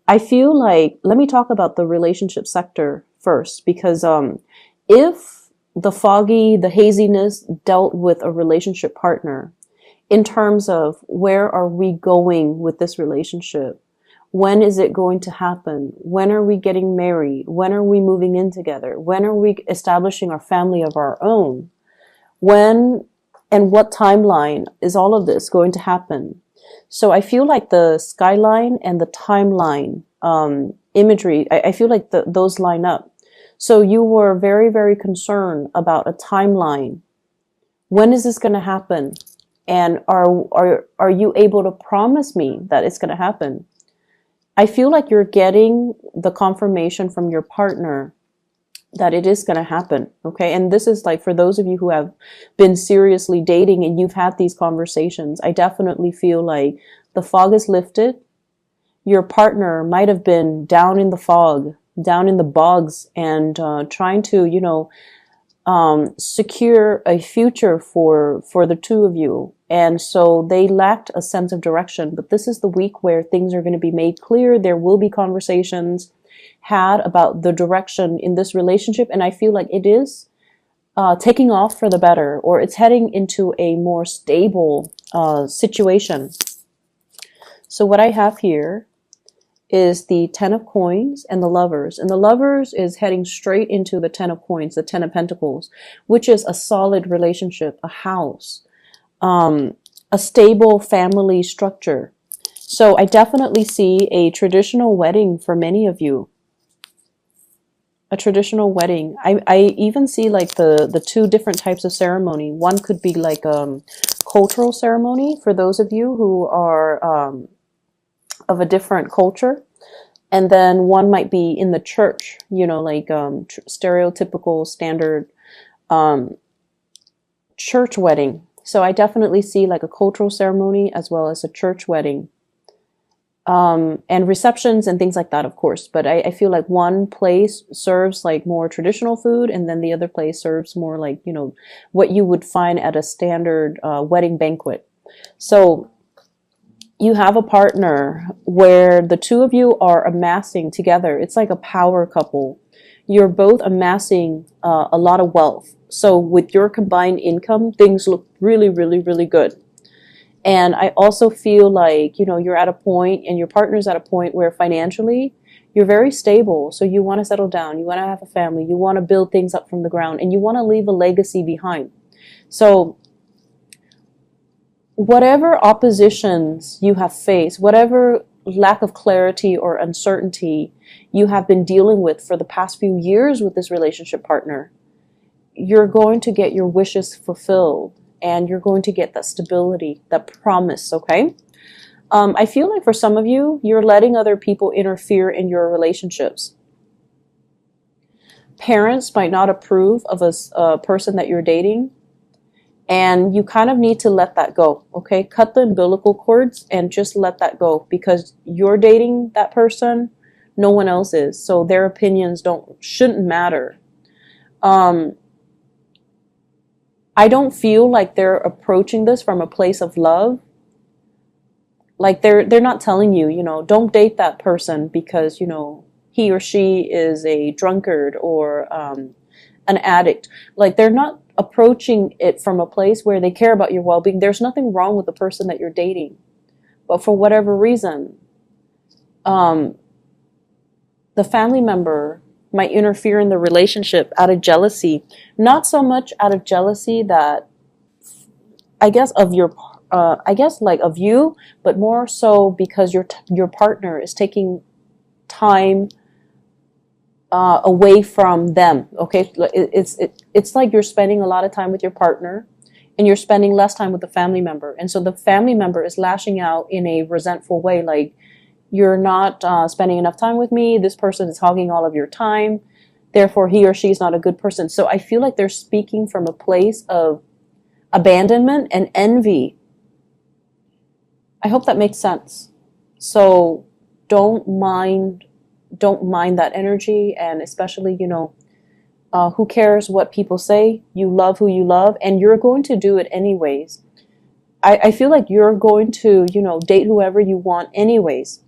I feel like, let me talk about the relationship sector first, because if the haziness dealt with a relationship partner in terms of where are we going with this relationship? When is it going to happen? When are we getting married? When are we moving in together? When are we establishing our family of our own? When and what timeline is all of this going to happen? So I feel like the skyline and the timeline imagery, I feel like those line up. So you were very, very concerned about a timeline. When is this going to happen? And are you able to promise me that it's going to happen? I feel like you're getting the confirmation from your partner that it is going to happen. Okay. And this is like for those of you who have been seriously dating and you've had these conversations, I definitely feel like the fog is lifted. Your partner might have been down in the fog, down in the bogs, and trying to, secure a future for the two of you. And so they lacked a sense of direction. But this is the week where things are going to be made clear. There will be conversations had about the direction in this relationship. And I feel like it is taking off for the better, or it's heading into a more stable situation. So what I have here is the Ten of Coins and the Lovers. And the Lovers is heading straight into the Ten of Coins, the Ten of Pentacles, which is a solid relationship, a house, a stable family structure. So I definitely see a traditional wedding for many of you. A traditional wedding. I even see like the two different types of ceremony. One could be like cultural ceremony for those of you who are of a different culture. And then one might be in the church, like stereotypical standard church wedding. So I definitely see like a cultural ceremony as well as a church wedding. And receptions and things like that, of course. But I feel like one place serves like more traditional food, and then the other place serves more like, what you would find at a standard wedding banquet. So you have a partner where the two of you are amassing together. It's like a power couple. You're both amassing a lot of wealth. So with your combined income, things look really, really, really good. And I also feel like, you're at a point and your partner's at a point where financially you're very stable. So you want to settle down. You want to have a family. You want to build things up from the ground, and you want to leave a legacy behind. So whatever oppositions you have faced, whatever lack of clarity or uncertainty you have been dealing with for the past few years with this relationship partner, you're going to get your wishes fulfilled, and you're going to get that stability, that promise, okay? I feel like for some of you, you're letting other people interfere in your relationships. Parents might not approve of a person that you're dating, and you kind of need to let that go, okay? Cut the umbilical cords and just let that go, because you're dating that person, no one else is. So their opinions shouldn't matter. I don't feel like they're approaching this from a place of love. Like they're not telling you, don't date that person because, he or she is a drunkard or an addict. Like they're not approaching it from a place where they care about your well-being. There's nothing wrong with the person that you're dating. But for whatever reason, the family member might interfere in the relationship out of jealousy. Not so much out of jealousy that, I guess, of you, but more so because your partner is taking time away from them. Okay, it's like you're spending a lot of time with your partner, and you're spending less time with the family member, and so the family member is lashing out in a resentful way, like, you're not spending enough time with me. This person is hogging all of your time. Therefore, he or she is not a good person. So I feel like they're speaking from a place of abandonment and envy. I hope that makes sense. So don't mind that energy, and especially, who cares what people say? You love who you love, and you're going to do it anyways. I feel like you're going to, date whoever you want anyways.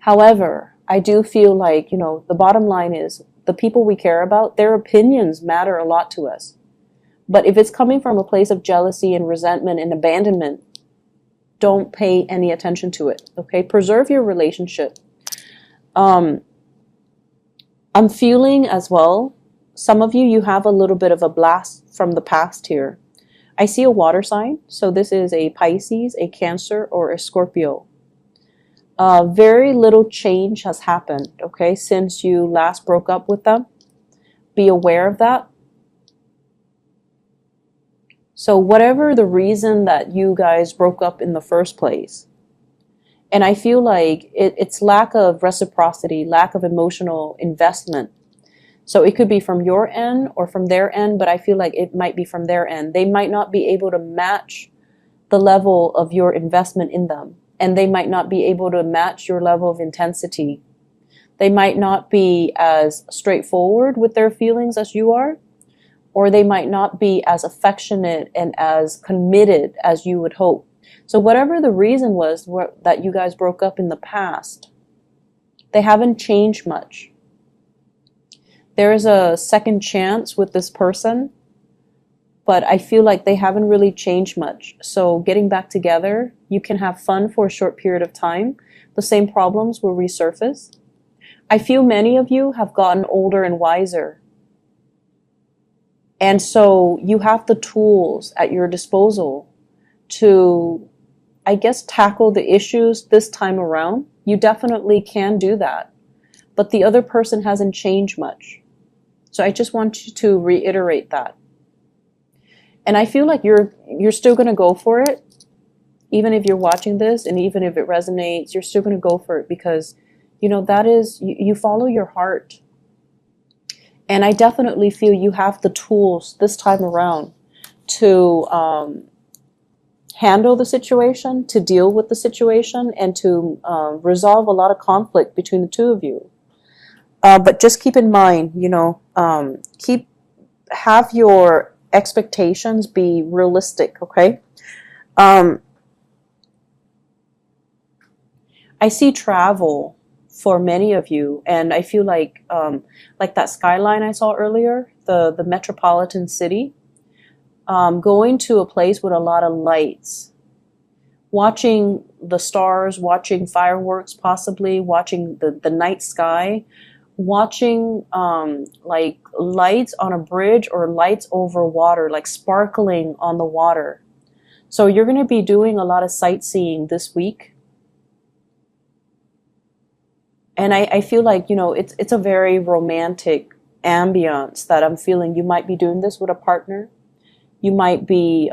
However, I do feel like, the bottom line is the people we care about, their opinions matter a lot to us. But if it's coming from a place of jealousy and resentment and abandonment, don't pay any attention to it. Okay? Preserve your relationship. I'm feeling as well, some of you have a little bit of a blast from the past here. I see a water sign. So this is a Pisces, a Cancer, or a Scorpio. Very little change has happened, okay, since you last broke up with them. Be aware of that. So whatever the reason that you guys broke up in the first place, and I feel like it's lack of reciprocity, lack of emotional investment. So it could be from your end or from their end, but I feel like it might be from their end. They might not be able to match the level of your investment in them. And they might not be able to match your level of intensity. They might not be as straightforward with their feelings as you are, or they might not be as affectionate and as committed as you would hope. So whatever the reason was that you guys broke up in the past, they haven't changed much. There is a second chance with this person, but I feel like they haven't really changed much. So getting back together, you can have fun for a short period of time. The same problems will resurface. I feel many of you have gotten older and wiser. And so you have the tools at your disposal to, I guess, tackle the issues this time around. You definitely can do that. But the other person hasn't changed much. So I just want you to reiterate that. And I feel like you're still going to go for it. Even if you're watching this and even if it resonates, you're still going to go for it because, that is, you follow your heart. And I definitely feel you have the tools this time around to handle the situation, to deal with the situation, and to resolve a lot of conflict between the two of you. But just keep in mind, have your expectations be realistic, okay? I see travel for many of you, and I feel like that skyline I saw earlier, the metropolitan city, going to a place with a lot of lights, watching the stars, watching fireworks, possibly watching the night sky, watching like lights on a bridge or lights over water, like sparkling on the water. So you're going to be doing a lot of sightseeing this week. And I feel like, it's a very romantic ambience that I'm feeling. You might be doing this with a partner. You might be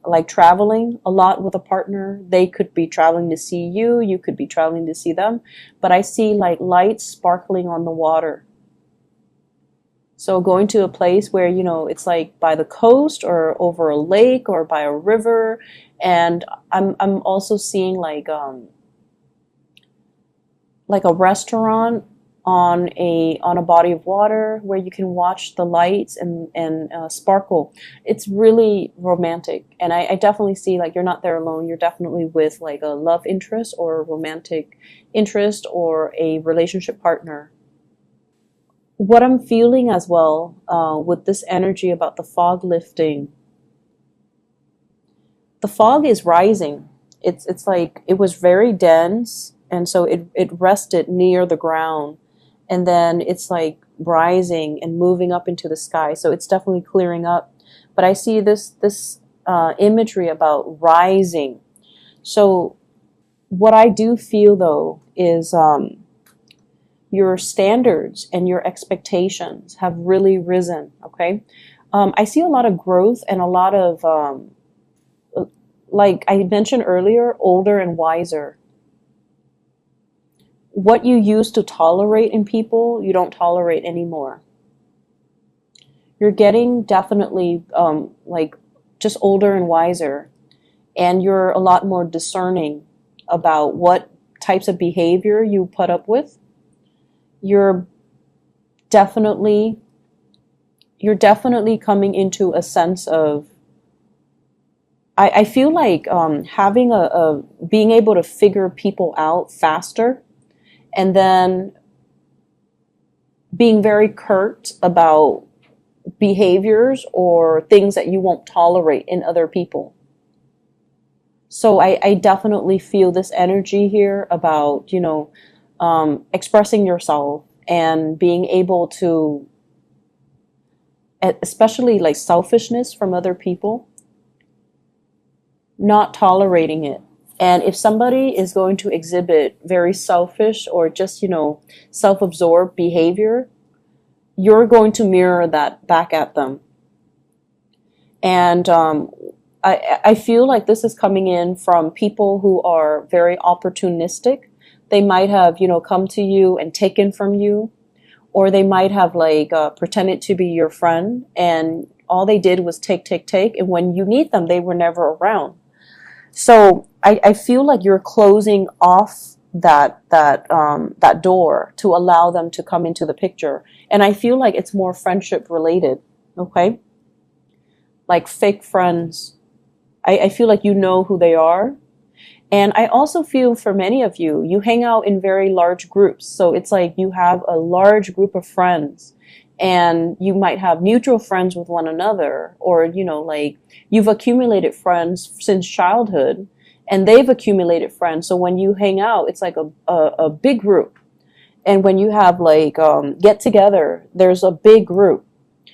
like traveling a lot with a partner. They could be traveling to see you. You could be traveling to see them. But I see like lights sparkling on the water. So going to a place where, it's like by the coast or over a lake or by a river. And I'm also seeing like a restaurant on a body of water where you can watch the lights and sparkle. It's really romantic. And I definitely see like you're not there alone. You're definitely with like a love interest or a romantic interest or a relationship partner. What I'm feeling as well with this energy about the fog lifting, the fog is rising. It's like it was very dense. And so it rested near the ground, and then it's like rising and moving up into the sky. So it's definitely clearing up. But I see this imagery about rising. So what I do feel though is your standards and your expectations have really risen. Okay, I see a lot of growth and a lot of like I mentioned earlier, older and wiser. What you used to tolerate in people, you don't tolerate anymore. You're getting definitely like just older and wiser, and you're a lot more discerning about what types of behavior you put up with. You're definitely coming into a sense of, I feel like having being able to figure people out faster. and then being very curt about behaviors or things that you won't tolerate in other people. So I definitely feel this energy here about, expressing yourself and being able to, especially like selfishness from other people, not tolerating it. And if somebody is going to exhibit very selfish or just, self-absorbed behavior, you're going to mirror that back at them. And I feel like this is coming in from people who are very opportunistic. They might have, come to you and taken from you, or they might have like pretended to be your friend, and all they did was take, take, take. And when you need them, they were never around. So I feel like you're closing off that door to allow them to come into the picture. And I feel like it's more friendship related. Okay. Like fake friends. I feel like you know who they are. And I also feel for many of you, you hang out in very large groups. So it's like you have a large group of friends, and you might have mutual friends with one another, or, like you've accumulated friends since childhood and they've accumulated friends. So when you hang out, it's like a big group. And when you have like get together, there's a big group.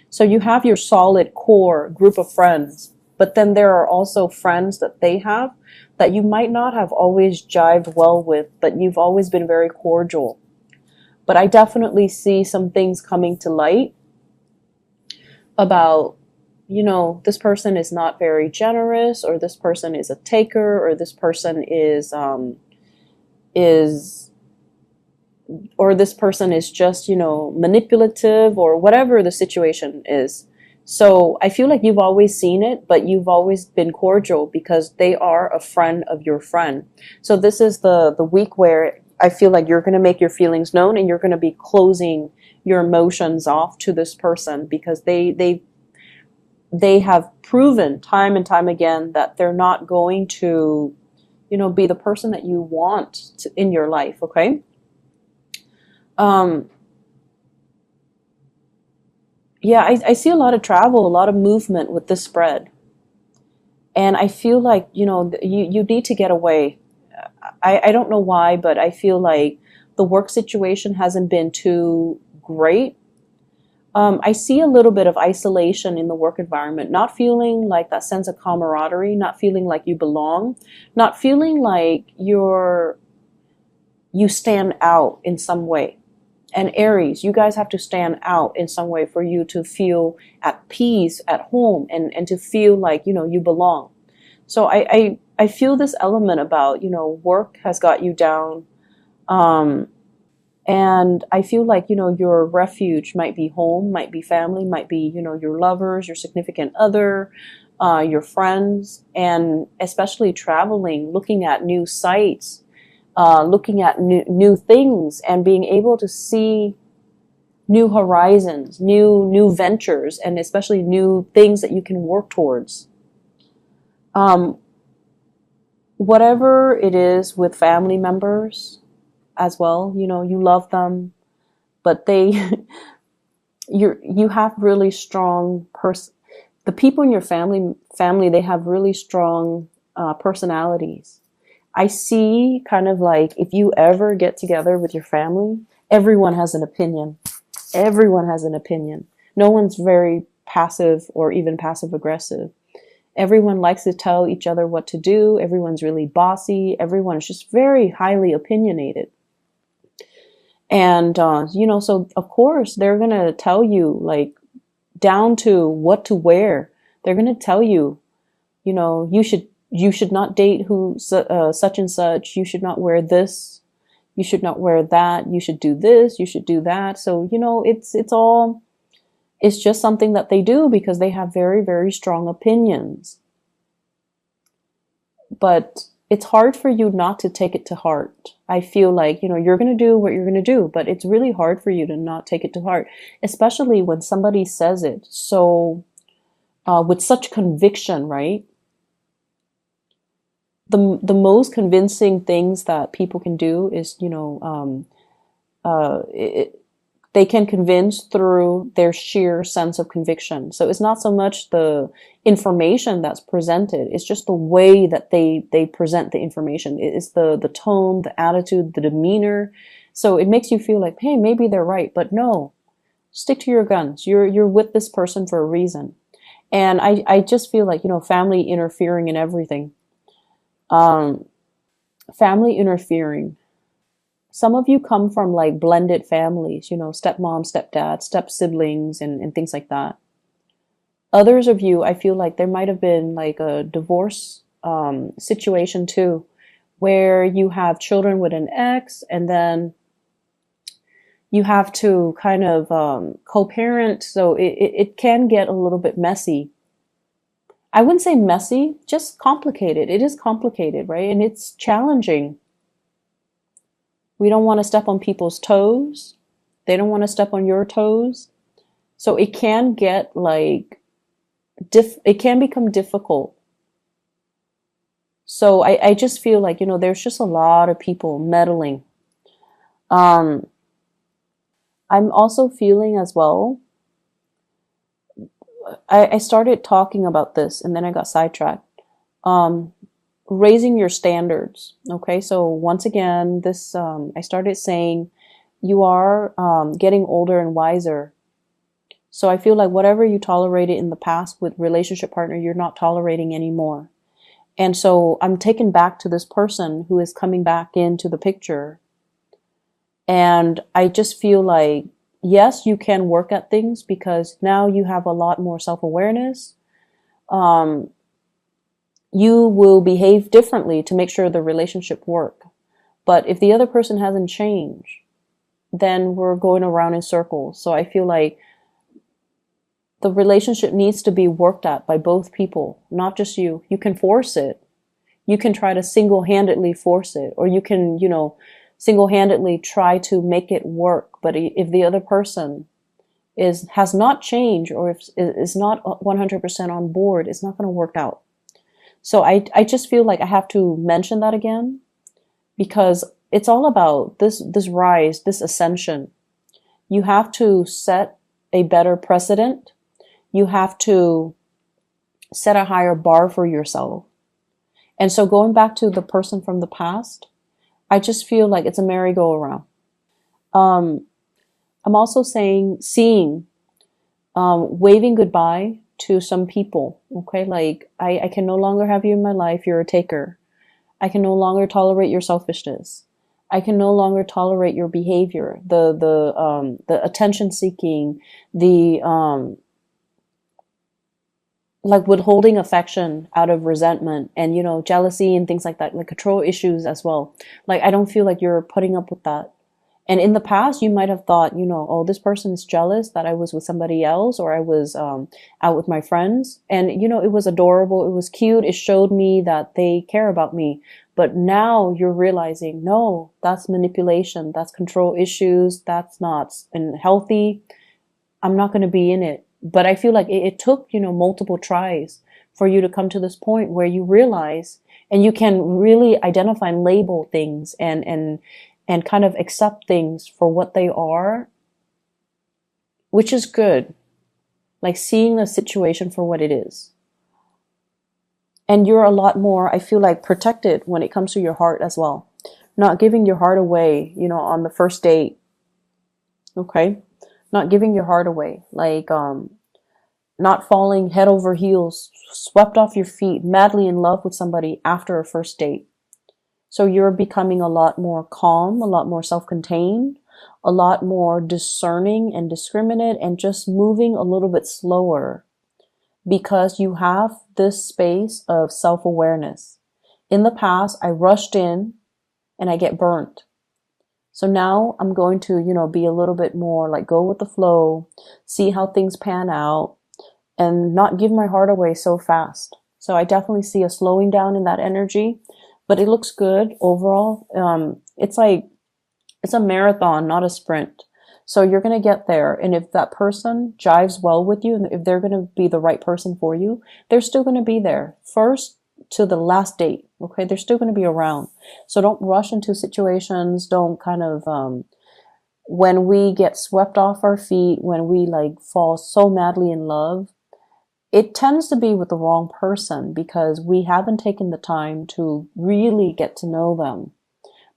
So you have your solid core group of friends, but then there are also friends that they have that you might not have always jived well with, but you've always been very cordial. But I definitely see some things coming to light about, this person is not very generous, or this person is a taker, or this person or this person is just, manipulative, or whatever the situation is. So I feel like you've always seen it, but you've always been cordial because they are a friend of your friend. So this is the week where I feel like you're going to make your feelings known, and you're going to be closing your emotions off to this person, because they have proven time and time again that they're not going to, be the person that you want in your life. Okay. Yeah, I see a lot of travel, a lot of movement with this spread. And I feel like, you need to get away. I don't know why, but I feel like the work situation hasn't been too great. I see a little bit of isolation in the work environment, not feeling like that sense of camaraderie, not feeling like you belong, not feeling like you stand out in some way. And Aries, you guys have to stand out in some way for you to feel at peace at home, and to feel like, you belong. So I feel this element about, work has got you down. And I feel like, your refuge might be home, might be family, might be, your lovers, your significant other, your friends, and especially traveling, looking at new sites, looking at new things, and being able to see new horizons, new ventures, and especially new things that you can work towards. Whatever it is with family members as well, you love them, but you have really strong the people in your family, they have really strong personalities. I see kind of like, if you ever get together with your family, everyone has an opinion. Everyone has an opinion. No one's very passive or even passive aggressive. Everyone likes to tell each other what to do. Everyone's really bossy. Everyone is just very highly opinionated. And, so of course they're going to tell you, like, down to what to wear. They're going to tell you, you should not date such and such. You should not wear this. You should not wear that. You should do this. You should do that. So, it's just something that they do because they have very, very strong opinions. But it's hard for you not to take it to heart. I feel like, you're going to do what you're going to do, but it's really hard for you to not take it to heart, especially when somebody says it so, with such conviction, right? The most convincing things that people can do is, They can convince through their sheer sense of conviction. So it's not so much the information that's presented, it's just the way that they present the information. It's the tone, the attitude, the demeanor. So it makes you feel like, hey, maybe they're right, but no, stick to your guns. You're with this person for a reason. And I just feel like, family interfering in everything. Um, Family interfering. Some of you come from like blended families, stepmom, stepdad, step siblings, and things like that. Others of you, I feel like there might have been like a divorce situation too, where you have children with an ex, and then you have to kind of co-parent. So it can get a little bit messy. I wouldn't say messy, just complicated. It is complicated, right? And it's challenging. We don't want to step on people's toes. They don't want to step on your toes. So it can get like, it can become difficult. So I just feel like, there's just a lot of people meddling. I'm also feeling as well, I started talking about this and then I got sidetracked. Raising your standards. Okay, so once again, this I started saying you are getting older and wiser. So I feel like whatever you tolerated in the past with relationship partner, you're not tolerating anymore. And so I'm taken back to this person who is coming back into the picture. And I just feel like, yes, you can work at things because now you have a lot more self-awareness. You will behave differently to make sure the relationship work. But if the other person hasn't changed, then we're going around in circles. So I feel like the relationship needs to be worked at by both people, not just you. You can force it. You can try to single-handedly force it, or you can, single-handedly try to make it work. But if the other person has not changed, or if is not 100% on board, it's not going to work out. So I just feel like I have to mention that again, because it's all about this rise, this ascension. You have to set a better precedent. You have to set a higher bar for yourself. And so going back to the person from the past, I just feel like it's a merry-go-round. I'm also seeing, waving goodbye to some people. Okay, like I can no longer have you in my life. You're a taker. I can no longer tolerate your selfishness. I can no longer tolerate your behavior, the attention seeking, the like withholding affection out of resentment and, jealousy and things like that, like control issues as well. Like, I don't feel like you're putting up with that. And in the past, you might have thought, oh, this person is jealous that I was with somebody else, or I was out with my friends. And, it was adorable. It was cute. It showed me that they care about me. But now you're realizing, no, that's manipulation. That's control issues. That's not healthy. I'm not going to be in it. But I feel like it took, multiple tries for you to come to this point where you realize, and you can really identify and label things and kind of accept things for what they are, which is good. Like seeing the situation for what it is. And you're a lot more, I feel like, protected when it comes to your heart as well. Not giving your heart away, on the first date. Okay? Not giving your heart away. Like, not falling head over heels, swept off your feet, madly in love with somebody after a first date. So you're becoming a lot more calm, a lot more self-contained, a lot more discerning and discriminate, and just moving a little bit slower because you have this space of self-awareness. In the past, I rushed in and I get burnt. So now I'm going to, be a little bit more like go with the flow, see how things pan out, and not give my heart away so fast. So I definitely see a slowing down in that energy, but it looks good overall. It's a marathon, not a sprint. So you're going to get there. And if that person jives well with you, and if they're going to be the right person for you, they're still going to be there first to the last date. Okay. They're still going to be around. So don't rush into situations. Don't kind of, when we get swept off our feet, when we like fall so madly in love, it tends to be with the wrong person because we haven't taken the time to really get to know them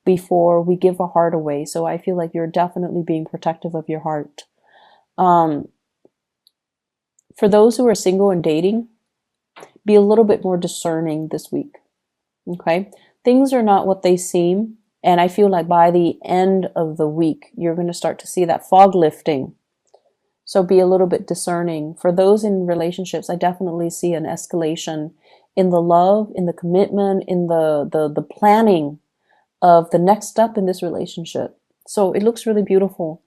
before we give our heart away. So I feel like you're definitely being protective of your heart. Um, for those who are single and dating, be a little bit more discerning this week. Okay? Things are not what they seem. And I feel like by the end of the week, you're going to start to see that fog lifting. So be a little bit discerning. For those in relationships, I definitely see an escalation in the love, in the commitment, in the planning of the next step in this relationship. So it looks really beautiful.